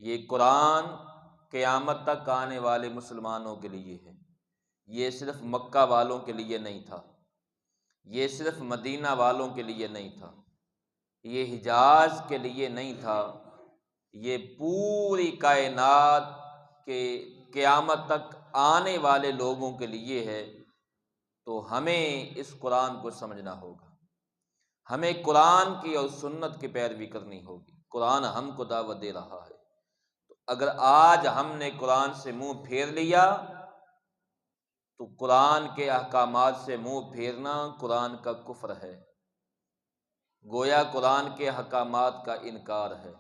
یہ قرآن قیامت تک آنے والے مسلمانوں کے لیے ہے، یہ صرف مکہ والوں کے لیے نہیں تھا، یہ صرف مدینہ والوں کے لیے نہیں تھا، یہ حجاز کے لیے نہیں تھا، یہ پوری کائنات کے قیامت تک آنے والے لوگوں کے لیے ہے۔ تو ہمیں اس قرآن کو سمجھنا ہوگا، ہمیں قرآن کی اور سنت کی پیروی کرنی ہوگی۔ قرآن ہم کو دعوت دے رہا ہے، تو اگر آج ہم نے قرآن سے منہ پھیر لیا تو قرآن کے احکامات سے منہ پھیرنا قرآن کا کفر ہے، گویا قرآن کے احکامات کا انکار ہے۔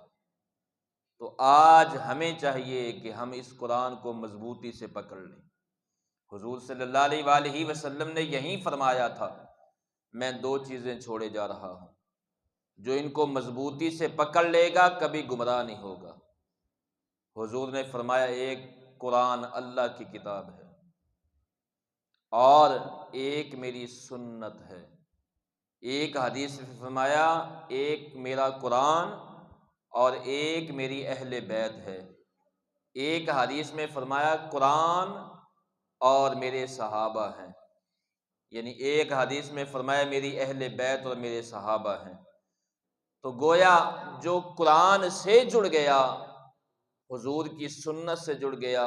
تو آج ہمیں چاہیے کہ ہم اس قرآن کو مضبوطی سے پکڑ لیں۔ حضور صلی اللہ علیہ وآلہ وسلم نے یہی فرمایا تھا، میں دو چیزیں چھوڑے جا رہا ہوں، جو ان کو مضبوطی سے پکڑ لے گا کبھی گمراہ نہیں ہوگا۔ حضور نے فرمایا، ایک قرآن اللہ کی کتاب ہے اور ایک میری سنت ہے۔ ایک حدیث میں فرمایا، ایک میرا قرآن اور ایک میری اہل بیت ہے۔ ایک حدیث میں فرمایا قرآن اور میرے صحابہ ہیں، یعنی ایک حدیث میں فرمایا میری اہل بیت اور میرے صحابہ ہیں۔ تو گویا جو قرآن سے جڑ گیا، حضور کی سنت سے جڑ گیا،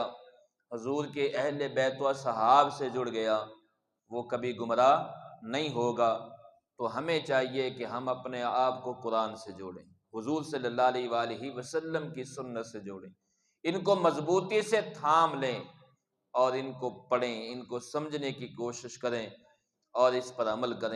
حضور کے اہل بیت و صحاب سے جڑ گیا، وہ کبھی گمراہ نہیں ہوگا۔ تو ہمیں چاہیے کہ ہم اپنے آپ کو قرآن سے جوڑیں، حضور صلی اللہ علیہ وآلہ وسلم کی سنت سے جوڑیں، ان کو مضبوطی سے تھام لیں اور ان کو پڑھیں، ان کو سمجھنے کی کوشش کریں اور اس پر عمل کریں۔